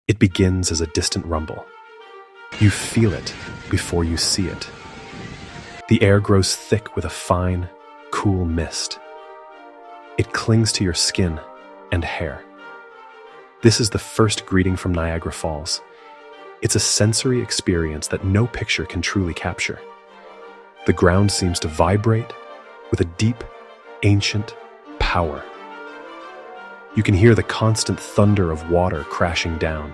It begins as a distant rumble. You feel it before you see it. The air grows thick with a fine, cool mist. It clings to your skin and hair. This is the first greeting from Niagara Falls. It's a sensory experience that no picture can truly capture. The ground seems to vibrate with a deep, ancient power. You can hear the constant thunder of water crashing down.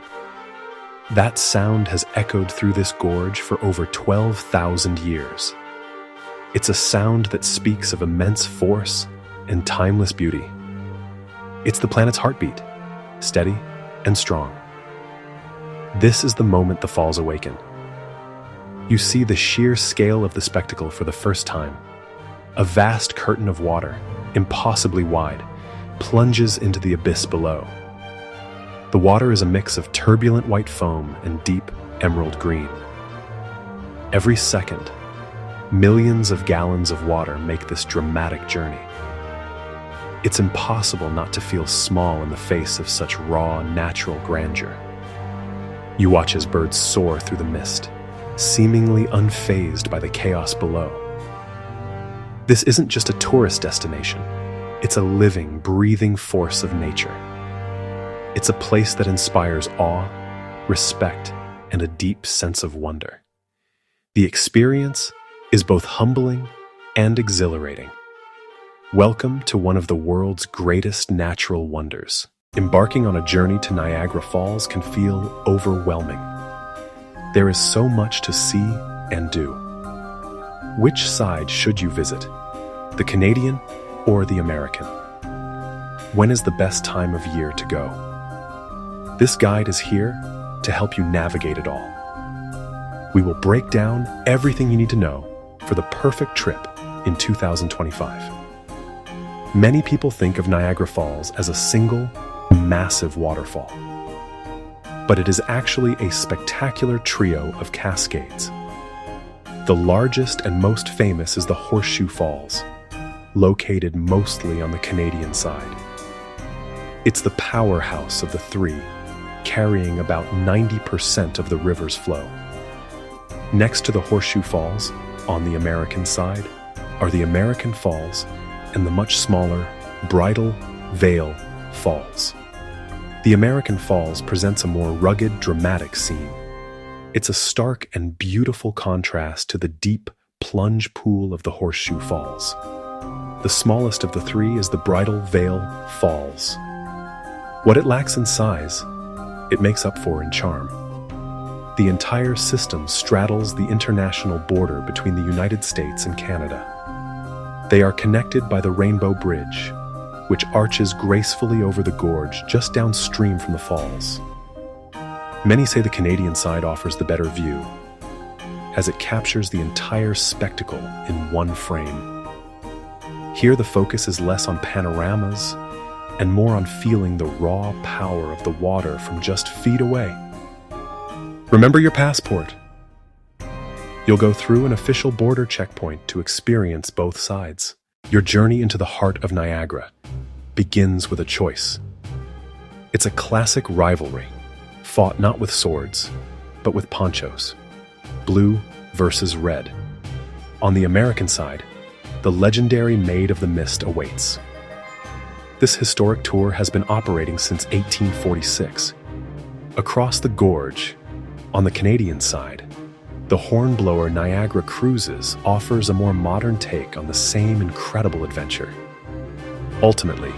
That sound has echoed through this gorge for over 12,000 years. It's a sound that speaks of immense force and timeless beauty. It's the planet's heartbeat, steady and strong. This is the moment the falls awaken. You see the sheer scale of the spectacle for the first time. A vast curtain of water, impossibly wide, plunges into the abyss below. The water is a mix of turbulent white foam and deep emerald green. Every second, millions of gallons of water make this dramatic journey. It's impossible not to feel small in the face of such raw, natural grandeur. You watch as birds soar through the mist, seemingly unfazed by the chaos below. This isn't just a tourist destination. It's a living, breathing force of nature. It's a place that inspires awe, respect, and a deep sense of wonder. The experience is both humbling and exhilarating. Welcome to one of the world's greatest natural wonders. Embarking on a journey to Niagara Falls can feel overwhelming. There is so much to see and do. Which side should you visit? The Canadian or the American? When is the best time of year to go? This guide is here to help you navigate it all. We will break down everything you need to know for the perfect trip in 2025. Many people think of Niagara Falls as a single, massive waterfall. But it is actually a spectacular trio of cascades. The largest and most famous is the Horseshoe Falls, located mostly on the Canadian side. It's the powerhouse of the three, carrying about 90% of the river's flow. Next to the Horseshoe Falls, on the American side, are the American Falls and the much smaller Bridal Veil Falls. The American Falls presents a more rugged, dramatic scene. It's a stark and beautiful contrast to the deep plunge pool of the Horseshoe Falls. The smallest of the three is the Bridal Veil Falls. What it lacks in size, it makes up for in charm. The entire system straddles the international border between the United States and Canada. They are connected by the Rainbow Bridge, which arches gracefully over the gorge just downstream from the falls. Many say the Canadian side offers the better view, as it captures the entire spectacle in one frame. Here the focus is less on panoramas and more on feeling the raw power of the water from just feet away. Remember your passport. You'll go through an official border checkpoint to experience both sides. Your journey into the heart of Niagara begins with a choice. It's a classic rivalry, fought not with swords, but with ponchos. Blue versus red. On the American side, the legendary Maid of the Mist awaits. This historic tour has been operating since 1846. Across the gorge, on the Canadian side, the Hornblower Niagara Cruises offers a more modern take on the same incredible adventure. Ultimately,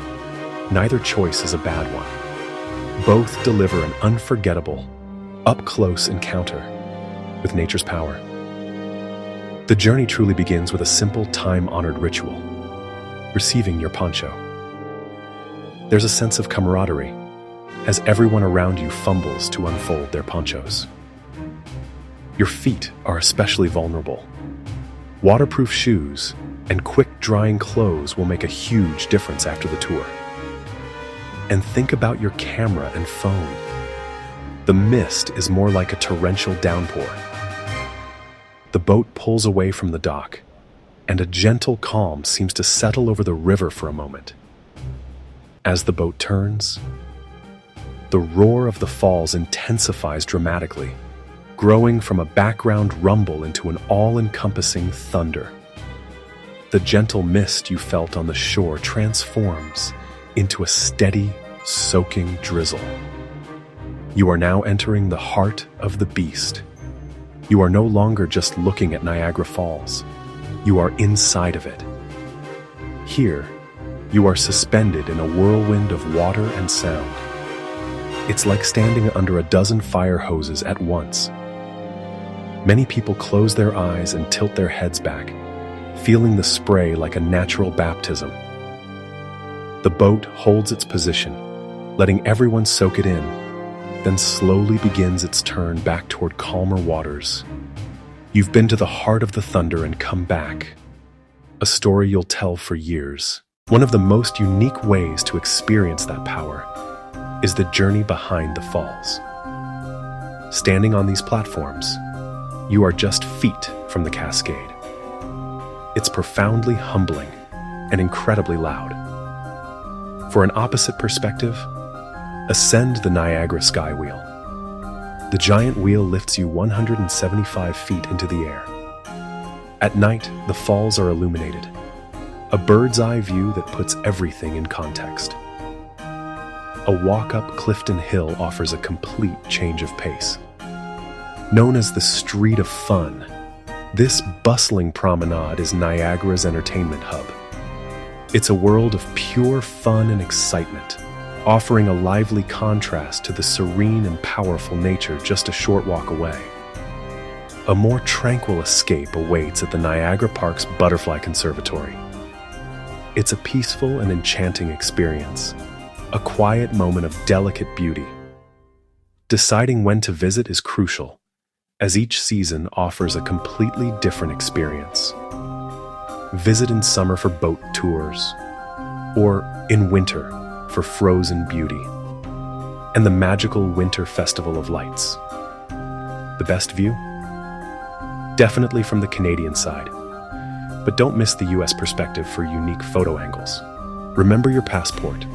neither choice is a bad one. Both deliver an unforgettable, up-close encounter with nature's power. The journey truly begins with a simple, time-honored ritual: receiving your poncho. There's a sense of camaraderie as everyone around you fumbles to unfold their ponchos. Your feet are especially vulnerable. Waterproof shoes and quick-drying clothes will make a huge difference after the tour. And think about your camera and phone. The mist is more like a torrential downpour. The boat pulls away from the dock, and a gentle calm seems to settle over the river for a moment. As the boat turns, The roar of the falls intensifies dramatically, growing from a background rumble into an all-encompassing thunder. The gentle mist you felt on the shore transforms into a steady, soaking drizzle. You are now entering the heart of the beast. You are no longer just looking at Niagara Falls. You are inside of it. Here, you are suspended in a whirlwind of water and sound. It's like standing under a dozen fire hoses at once. Many people close their eyes and tilt their heads back, feeling the spray like a natural baptism. The boat holds its position, letting everyone soak it in, then slowly begins its turn back toward calmer waters. You've been to the heart of the thunder and come back. A story you'll tell for years. One of the most unique ways to experience that power is the journey behind the falls. Standing on these platforms, you are just feet from the cascade. It's profoundly humbling and incredibly loud. For an opposite perspective, ascend the Niagara Sky Wheel. The giant wheel lifts you 175 feet into the air. At night, the falls are illuminated, a bird's-eye view that puts everything in context. A walk up Clifton Hill offers a complete change of pace. Known as the Street of Fun, this bustling promenade is Niagara's entertainment hub. It's a world of pure fun and excitement, offering a lively contrast to the serene and powerful nature just a short walk away. A more tranquil escape awaits at the Niagara Park's Butterfly Conservatory. It's a peaceful and enchanting experience, a quiet moment of delicate beauty. Deciding when to visit is crucial, as each season offers a completely different experience. Visit in summer for boat tours, or in winter for frozen beauty, and the magical Winter Festival of Lights. The best view? Definitely from the Canadian side, but don't miss the U.S. perspective for unique photo angles. Remember your passport,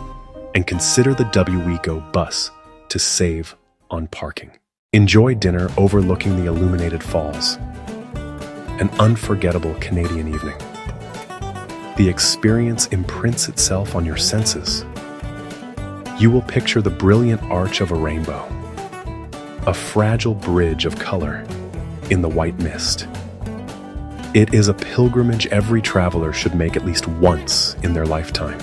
and consider the WeGo bus to save on parking. Enjoy dinner overlooking the illuminated falls. An unforgettable Canadian evening. The experience imprints itself on your senses. You will picture the brilliant arch of a rainbow, a fragile bridge of color in the white mist. It is a pilgrimage every traveler should make at least once in their lifetime.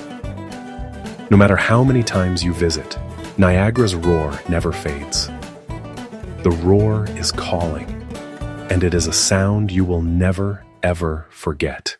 No matter how many times you visit, Niagara's roar never fades. The roar is calling, and it is a sound you will never, ever forget.